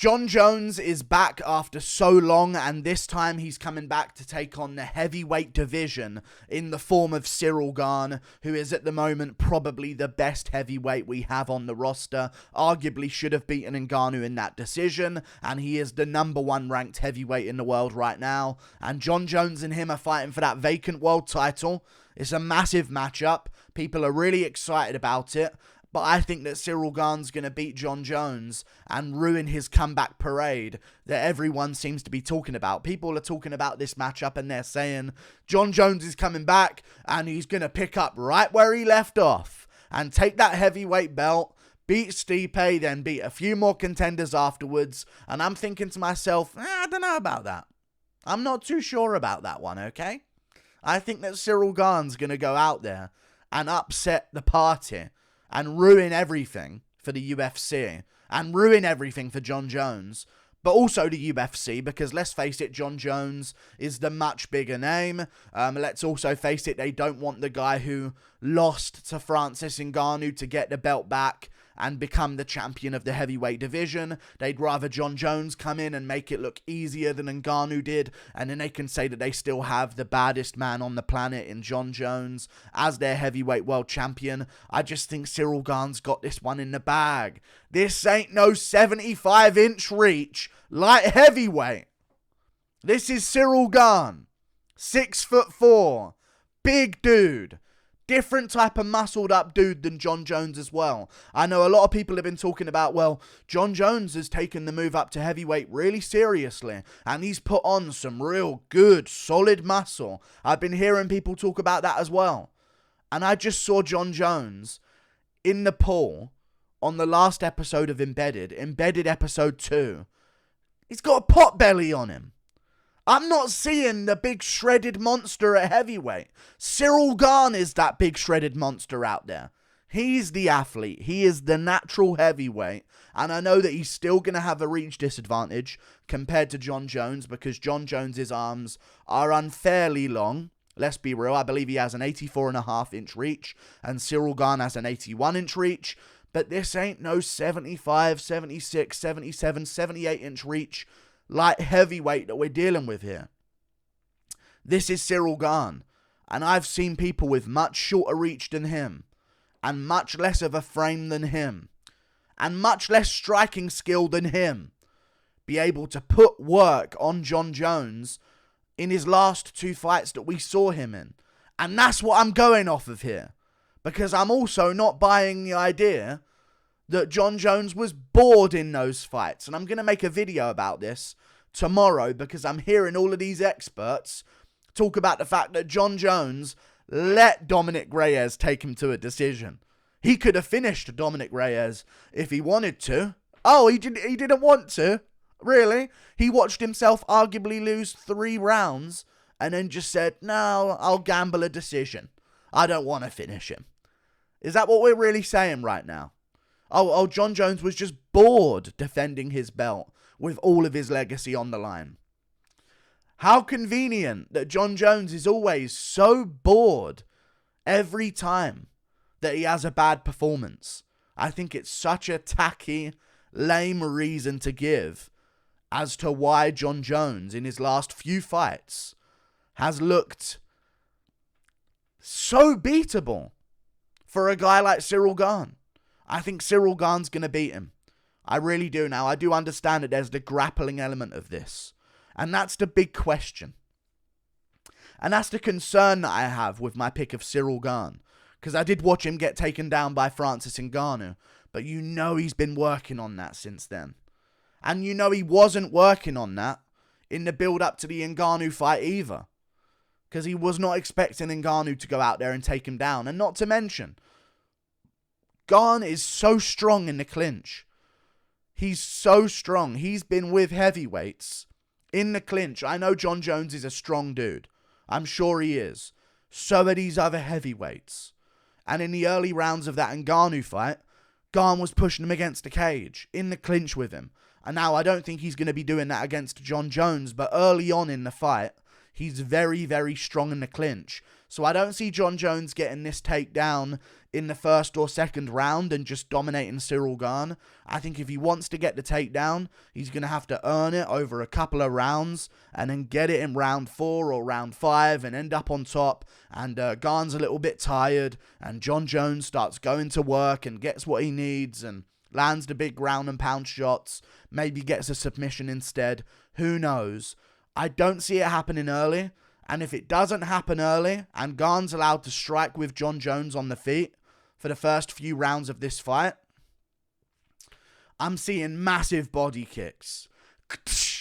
Jon Jones is back after so long, and this time he's coming back to take on the heavyweight division in the form of Ciryl Gane, who is at the moment probably the best heavyweight we have on the roster. Arguably should have beaten Ngannou in that decision, and he is the number one ranked heavyweight in the world right now. And Jon Jones and him are fighting for that vacant world title. It's a massive matchup. People are really excited about it. But I think that Ciryl Gane's going to beat Jon Jones and ruin his comeback parade that everyone seems to be talking about. People are talking about this matchup and they're saying Jon Jones is coming back and he's going to pick up right where he left off and take that heavyweight belt, beat Stipe, then beat a few more contenders afterwards. And I'm thinking to myself, I don't know about that. I'm not too sure about that one, okay? I think that Ciryl Gane's going to go out there and upset the party and ruin everything for the UFC, and ruin everything for Jon Jones, but also the UFC, because let's face it, Jon Jones is the much bigger name. Let's also face it, they don't want the guy who lost to Francis Ngannou to get the belt back and become the champion of the heavyweight division. They'd rather Jon Jones come in and make it look easier than Ngannou did, and then they can say that they still have the baddest man on the planet in Jon Jones as their heavyweight world champion. I just think Ciryl Gane's got this one in the bag. This ain't no 75-inch reach light heavyweight. This is Ciryl Gane, 6'4", big dude. Different type of muscled up dude than Jon Jones as well. I know a lot of people have been talking about, well, Jon Jones has taken the move up to heavyweight really seriously, and he's put on some real good, solid muscle. I've been hearing people talk about that as well. And I just saw Jon Jones in the pool on the last episode of Embedded episode 2. He's got a pot belly on him. I'm not seeing the big shredded monster at heavyweight. Ciryl Gane is that big shredded monster out there. He's the athlete. He is the natural heavyweight. And I know that he's still going to have a reach disadvantage compared to Jon Jones, because Jon Jones's arms are unfairly long. Let's be real. I believe he has an 84.5-inch reach and Ciryl Gane has an 81-inch reach. But this ain't no 75, 76, 77, 78-inch reach light heavyweight that we're dealing with here. This is Ciryl Gane, and I've seen people with much shorter reach than him, and much less of a frame than him, and much less striking skill than him, be able to put work on Jon Jones in his last 2 fights that we saw him in. And that's what I'm going off of here, because I'm also not buying the idea that Jon Jones was bored in those fights. And I'm going to make a video about this tomorrow, because I'm hearing all of these experts talk about the fact that Jon Jones let Dominic Reyes take him to a decision. He could have finished Dominic Reyes if he wanted to. Oh, he didn't want to? Really? He watched himself arguably lose 3 rounds and then just said, no, I'll gamble a decision. I don't want to finish him. Is that what we're really saying right now? Oh, Jon Jones was just bored defending his belt with all of his legacy on the line. How convenient that Jon Jones is always so bored every time that he has a bad performance. I think it's such a tacky, lame reason to give as to why Jon Jones in his last few fights has looked so beatable for a guy like Ciryl Gane. I think Ciryl Gane's going to beat him. I really do now. I do understand that there's the grappling element of this. And that's the big question. And that's the concern that I have with my pick of Ciryl Gane. Because I did watch him get taken down by Francis Ngannou. But you know he's been working on that since then. And you know he wasn't working on that in the build-up to the Ngannou fight either. Because he was not expecting Ngannou to go out there and take him down. And not to mention, Gane is so strong in the clinch. He's so strong. He's been with heavyweights in the clinch. I know Jon Jones is a strong dude. I'm sure he is. So are these other heavyweights. And in the early rounds of that Ngannou fight, Gane was pushing him against the cage, in the clinch with him. And now I don't think he's going to be doing that against Jon Jones, but early on in the fight, he's very, very strong in the clinch. So I don't see Jon Jones getting this takedown in the first or second round and just dominating Ciryl Gane. I think if he wants to get the takedown, he's going to have to earn it over a couple of rounds and then get it in round 4 or round 5 and end up on top. And Gane's a little bit tired and Jon Jones starts going to work and gets what he needs and lands the big ground and pound shots, maybe gets a submission instead. Who knows? I don't see it happening early. And if it doesn't happen early and Gane's allowed to strike with Jon Jones on the feet for the first few rounds of this fight, I'm seeing massive body kicks.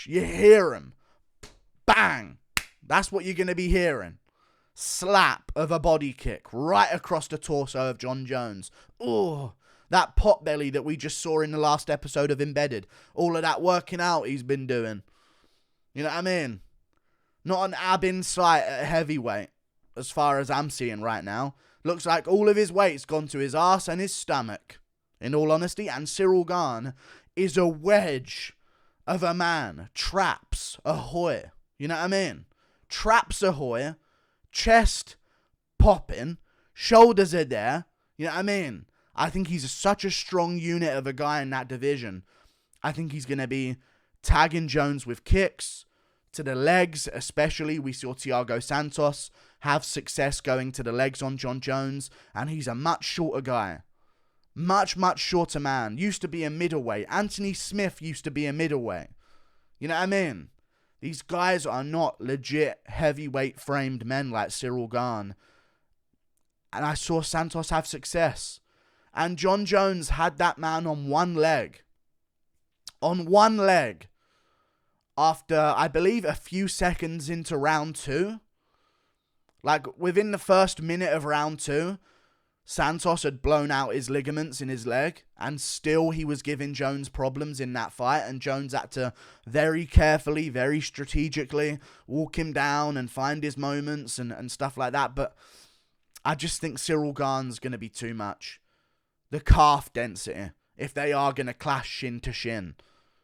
You hear them. Bang. That's what you're going to be hearing. Slap of a body kick right across the torso of Jon Jones. Oh, that pot belly that we just saw in the last episode of Embedded. All of that working out he's been doing. You know what I mean? Not an ab in sight at heavyweight, as far as I'm seeing right now. Looks like all of his weight's gone to his arse and his stomach, in all honesty. And Ciryl Gane is a wedge of a man. Traps ahoy. You know what I mean? Traps ahoy. Chest popping. Shoulders are there. You know what I mean? I think he's such a strong unit of a guy in that division. I think he's going to be tagging Jones with kicks to the legs, especially. We saw Thiago Santos have success going to the legs on Jon Jones, and he's a much shorter guy. Much, much shorter man. Used to be a middleweight. Anthony Smith used to be a middleweight. You know what I mean? These guys are not legit heavyweight framed men like Ciryl Gane. And I saw Santos have success. And Jon Jones had that man on one leg. On one leg. After, I believe, a few seconds into round 2. Like, within the first minute of round 2, Santos had blown out his ligaments in his leg. And still he was giving Jones problems in that fight. And Jones had to very carefully, very strategically walk him down and find his moments and stuff like that. But I just think Ciryl Gane's going to be too much. The calf density, if they are going to clash shin to shin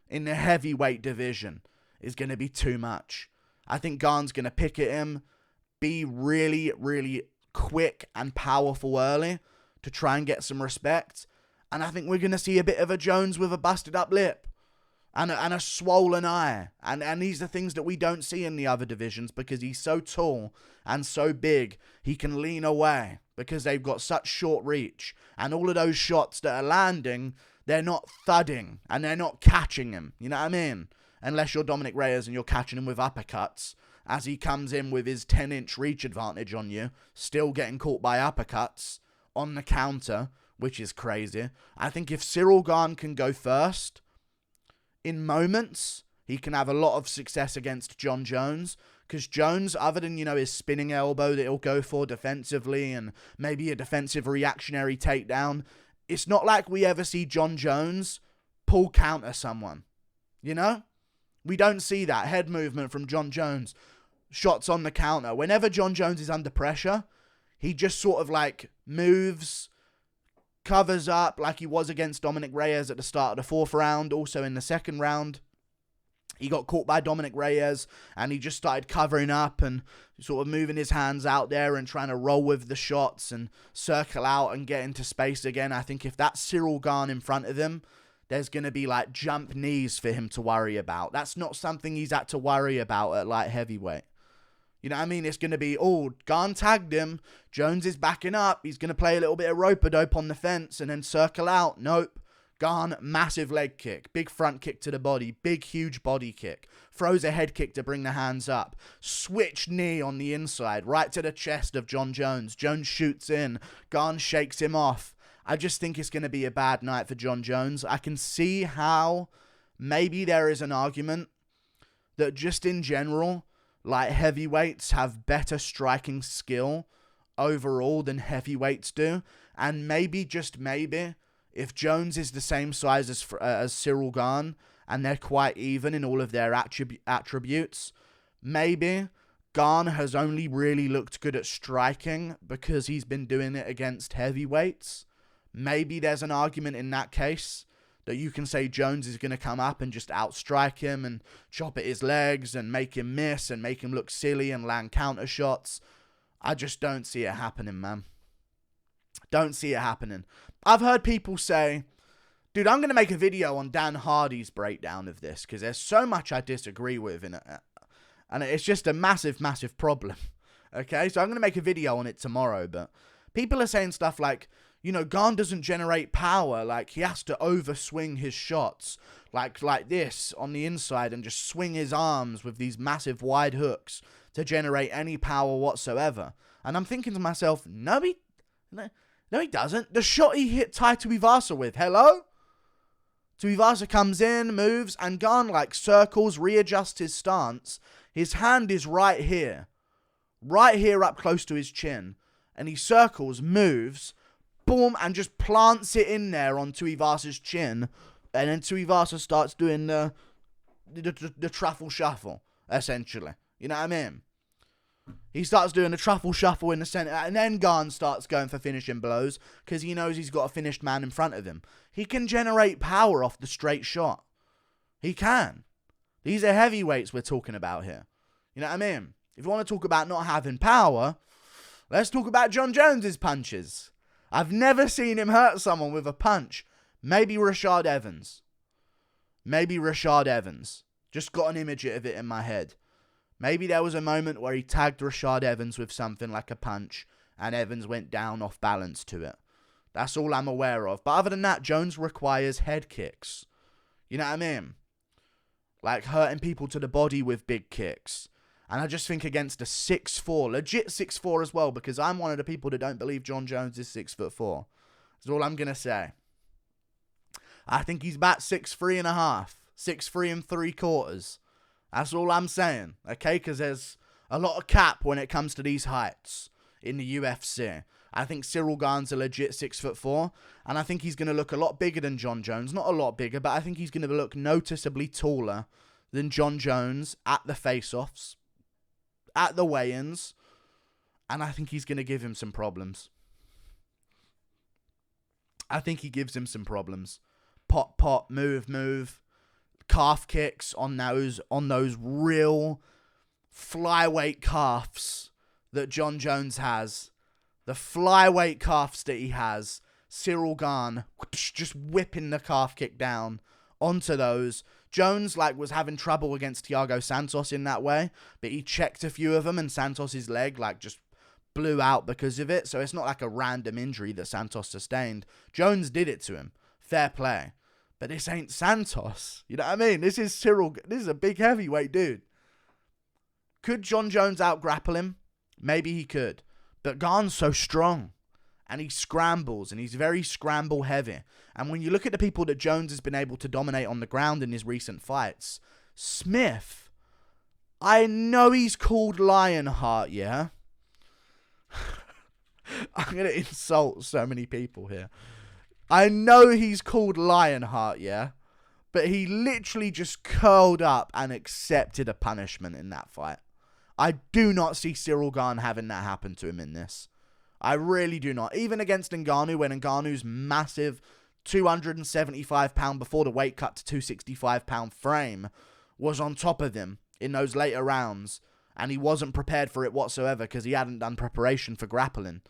in the heavyweight division, is going to be too much. I think Gane's going to pick at him, be really, really quick and powerful early to try and get some respect. And I think we're going to see a bit of a Jones with a busted up lip and a swollen eye. And these are things that we don't see in the other divisions because he's so tall and so big. He can lean away because they've got such short reach. And all of those shots that are landing, they're not thudding and they're not catching him. You know what I mean? Unless you're Dominic Reyes and you're catching him with uppercuts as he comes in with his 10-inch reach advantage on you, still getting caught by uppercuts on the counter, which is crazy. I think if Ciryl Gane can go first, in moments, he can have a lot of success against Jon Jones. Because Jones, other than, his spinning elbow that he'll go for defensively and maybe a defensive reactionary takedown, it's not like we ever see Jon Jones pull counter someone. You know? We don't see that head movement from Jon Jones. Shots on the counter. Whenever Jon Jones is under pressure, he just sort of like moves, covers up like he was against Dominic Reyes at the start of the 4th round. Also in the 2nd round, he got caught by Dominic Reyes and he just started covering up and sort of moving his hands out there and trying to roll with the shots and circle out and get into space again. I think if that's Ciryl Gane in front of him, there's going to be like jump knees for him to worry about. That's not something he's had to worry about at light heavyweight. You know what I mean? It's going to be, Gane tagged him. Jones is backing up. He's going to play a little bit of rope-a-dope on the fence and then circle out. Nope. Gane, massive leg kick. Big front kick to the body. Big, huge body kick. Throws a head kick to bring the hands up. Switch knee on the inside. Right to the chest of Jon Jones. Jones shoots in. Gane shakes him off. I just think it's going to be a bad night for Jon Jones. I can see how maybe there is an argument that just in general, light heavyweights have better striking skill overall than heavyweights do. And maybe, just maybe, if Jones is the same size as Ciryl Gane and they're quite even in all of their attributes, maybe Gane has only really looked good at striking because he's been doing it against heavyweights. Maybe there's an argument in that case that you can say Jones is going to come up and just outstrike him and chop at his legs and make him miss and make him look silly and land counter shots. I just don't see it happening, man. Don't see it happening. I've heard people say, dude, I'm going to make a video on Dan Hardy's breakdown of this because there's so much I disagree with in it. And it's just a massive, massive problem. Okay, so I'm going to make a video on it tomorrow, but people are saying stuff like, you know, Gane doesn't generate power, like he has to overswing his shots, like this on the inside and just swing his arms with these massive wide hooks to generate any power whatsoever. And I'm thinking to myself, no, he doesn't. The shot he hit Tai Tuivasa with, hello? Tuivasa comes in, moves, and Gane like circles, readjusts his stance. His hand is right here up close to his chin, and he circles, moves, boom, and just plants it in there on Tuivasa's chin, and then Tuivasa starts doing the truffle shuffle, essentially. You know what I mean? He starts doing the truffle shuffle in the center, and then Gane starts going for finishing blows, because he knows he's got a finished man in front of him. He can generate power off the straight shot. He can. These are heavyweights we're talking about here. You know what I mean? If you want to talk about not having power, let's talk about Jon Jones's punches. I've never seen him hurt someone with a punch. Maybe Rashad Evans. Just got an image of it in my head. Maybe there was a moment where he tagged Rashad Evans with something like a punch, and Evans went down off balance to it. That's all I'm aware of. But other than that, Jones requires head kicks. You know what I mean? Like hurting people to the body with big kicks. And I just think against a 6'4", legit 6'4" as well, because I'm one of the people that don't believe Jon Jones is 6'4". That's all I'm going to say. I think he's about 6'3.5", 6'3 3/4. That's all I'm saying, okay? Because there's a lot of cap when it comes to these heights in the UFC. I think Ciryl Gane's a legit 6'4", and I think he's going to look a lot bigger than Jon Jones. Not a lot bigger, but I think he's going to look noticeably taller than Jon Jones at the face-offs, at the weigh-ins, and I think he's going to give him some problems. I think he gives him some problems. Pop, move, calf kicks on those real flyweight calves that Jon Jones has. The flyweight calves that he has. Ciryl Gane just whipping the calf kick down onto those. Jones was having trouble against Thiago Santos in that way, but he checked a few of them, and Santos's leg just blew out because of it. So it's not like a random injury that Santos sustained. Jones did it to him. Fair play. But this ain't Santos. You know what I mean? This is Ciryl. This is a big heavyweight dude. Could Jon Jones out-grapple him? Maybe he could. But Gane's so strong. And he scrambles, and he's very scramble heavy. And when you look at the people that Jones has been able to dominate on the ground in his recent fights, Smith, I know he's called Lionheart, yeah? I'm going to insult so many people here. I know he's called Lionheart, yeah? But he literally just curled up and accepted a punishment in that fight. I do not see Ciryl Gane having that happen to him in this. I really do not. Even against Ngannou, when Ngannou's massive 275-pound before the weight cut to 265-pound frame was on top of him in those later rounds, and he wasn't prepared for it whatsoever because he hadn't done preparation for grappling.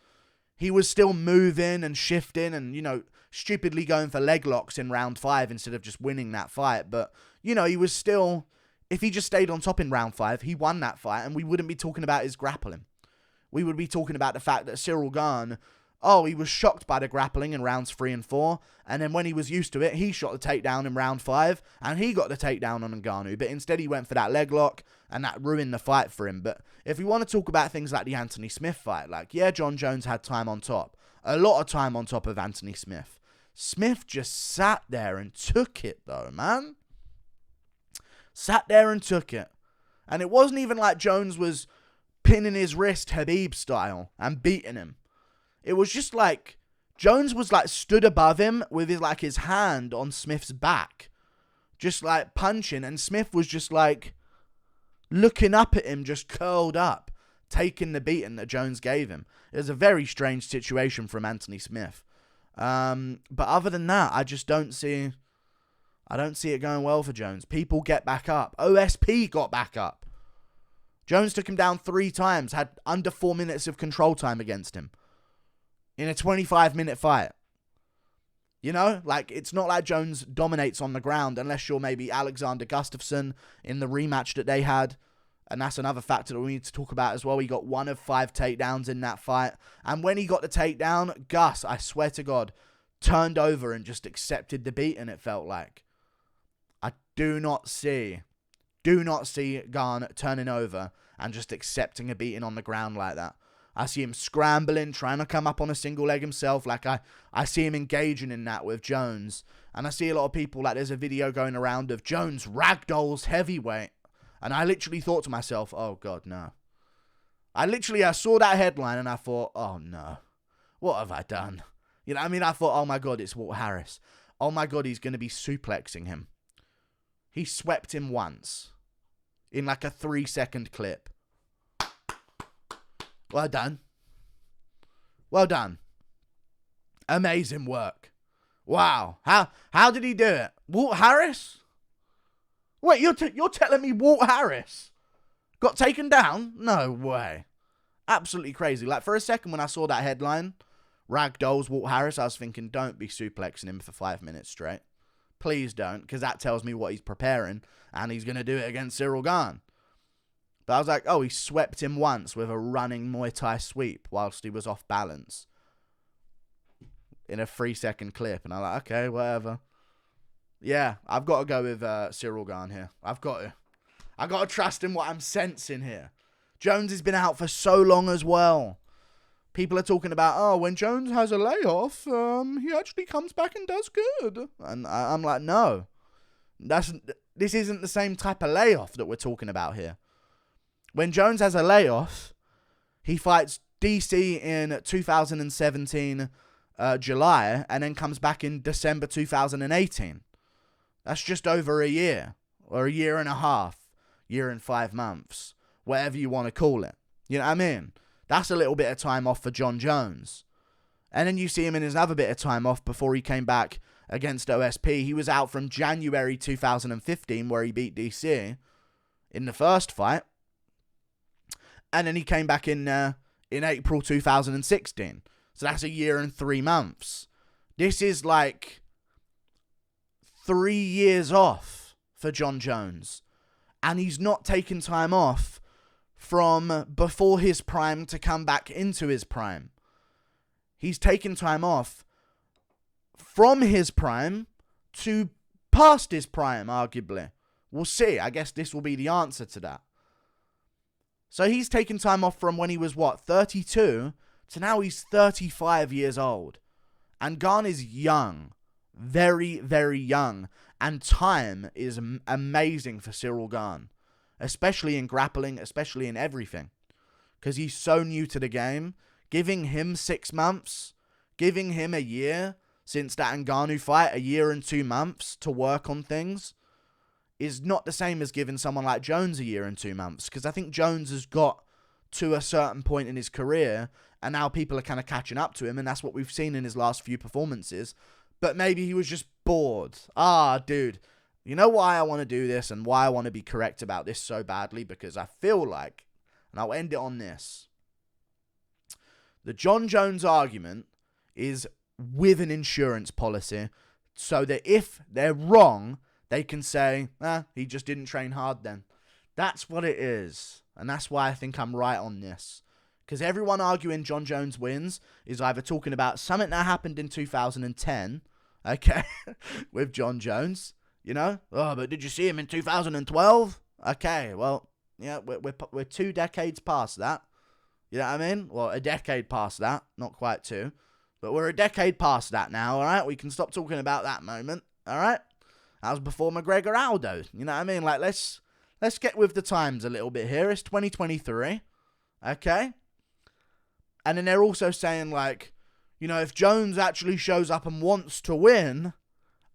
He was still moving and shifting and, stupidly going for leg locks in round 5 instead of just winning that fight. But, he was still, if he just stayed on top in round 5, he won that fight, and we wouldn't be talking about his grappling. We would be talking about the fact that Ciryl Gane, he was shocked by the grappling in rounds 3 and 4, and then when he was used to it, he shot the takedown in round 5, and he got the takedown on Ngannou, but instead he went for that leg lock, and that ruined the fight for him. But if we want to talk about things like the Anthony Smith fight, Jon Jones had time on top, a lot of time on top of Anthony Smith. Smith just sat there and took it, though, man. Sat there and took it. And it wasn't even like Jones was pinning his wrist Habib style and beating him. It was just Jones was stood above him with his hand on Smith's back, just punching, and Smith was just looking up at him, just curled up, taking the beating that Jones gave him. It was a very strange situation from Anthony Smith. But other than that, I just don't see I don't see it going well for Jones. People get back up. OSP got back up. Jones took him down 3 times, had under 4 minutes of control time against him in a 25-minute fight. You know, like, it's not like Jones dominates on the ground unless you're maybe Alexander Gustafsson in the rematch that they had. And that's another factor that we need to talk about as well. He got 1 of 5 takedowns in that fight. And when he got the takedown, Gus, I swear to God, turned over and just accepted the beating, it felt like. I do not see Gane turning over and just accepting a beating on the ground like that. I see him scrambling, trying to come up on a single leg himself. Like, I see him engaging in that with Jones. And I see a lot of people, like, there's a video going around of Jones ragdolls heavyweight. And I literally thought to myself, oh, God, no. I saw that headline and I thought, oh, no. What have I done? You know what I mean? I thought, oh, my God, it's Walt Harris. Oh, my God, he's going to be suplexing him. He swept him once in like a 3-second clip. Well done. Well done. Amazing work. Wow. How did he do it? Walt Harris? Wait, you're telling me Walt Harris got taken down? No way. Absolutely crazy. Like, for a second when I saw that headline, Ragdolls Walt Harris, I was thinking, don't be suplexing him for 5 minutes straight. Please don't, because that tells me what he's preparing, and he's going to do it against Ciryl Gane. But I was like, oh, he swept him once with a running Muay Thai sweep whilst he was off balance in a 3-second clip. And I'm like, okay, whatever. Yeah, I've got to go with Ciryl Gane here. I've got to trust in what I'm sensing here. Jones has been out for so long as well. People are talking about, oh, when Jones has a layoff, he actually comes back and does good. And I'm like, no. This isn't the same type of layoff that we're talking about here. When Jones has a layoff, he fights DC in 2017 July and then comes back in December 2018. That's just over a year, or a year and a half, year and 5 months, whatever you want to call it. You know what I mean? That's a little bit of time off for Jon Jones. And then you see him in his other bit of time off before he came back against OSP. He was out from January 2015, where he beat DC in the first fight. And then he came back in April 2016. So that's a year and 3 months. This is like 3 years off for Jon Jones. And he's not taking time off from before his prime to come back into his prime. He's taken time off from his prime to past his prime, arguably. We'll see. I guess this will be the answer to that. So he's taken time off from when he was, 32, to now he's 35 years old. And Gane is young. Very, very young. And time is amazing for Ciryl Gane. Especially in grappling, especially in everything. Because he's so new to the game. Giving him 6 months, giving him a year since that Ngannou fight, a year and 2 months to work on things, is not the same as giving someone like Jones a year and 2 months. Because I think Jones has got to a certain point in his career, and now people are kind of catching up to him, and that's what we've seen in his last few performances. But maybe he was just bored. Dude. You know why I want to do this and why I want to be correct about this so badly? Because I feel like, and I'll end it on this, the Jon Jones argument is with an insurance policy so that if they're wrong, they can say, he just didn't train hard then. That's what it is. And that's why I think I'm right on this. Because everyone arguing Jon Jones wins is either talking about something that happened in 2010, okay, with Jon Jones. You know? Oh, but did you see him in 2012? Okay, well, yeah, we're 2 decades past that. You know what I mean? Well, a decade past that. Not quite 2. But we're a decade past that now, alright? We can stop talking about that moment, alright? That was before McGregor Aldo. You know what I mean? Like, let's get with the times a little bit here. It's 2023. Okay? And then they're also saying, like, you know, if Jones actually shows up and wants to win,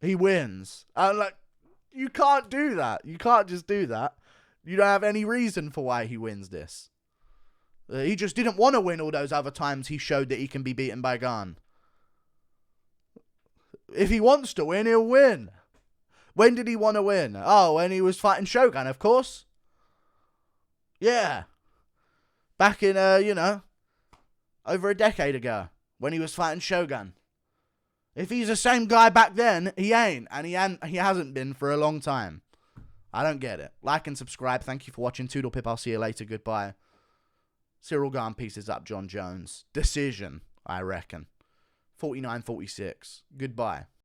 he wins. Like, you can't do that. You can't just do that. You don't have any reason for why he wins this. He just didn't want to win all those other times he showed that he can be beaten by Gane. If he wants to win, he'll win. When did he want to win? Oh, when he was fighting Shogun, of course. Yeah. Back in, over a decade ago, when he was fighting Shogun. If he's the same guy back then, he ain't. And he hasn't been for a long time. I don't get it. Like and subscribe. Thank you for watching. Toodle Pip. I'll see you later. Goodbye. Ciryl Gane pieces up Jon Jones. Decision, I reckon. 49-46. Goodbye.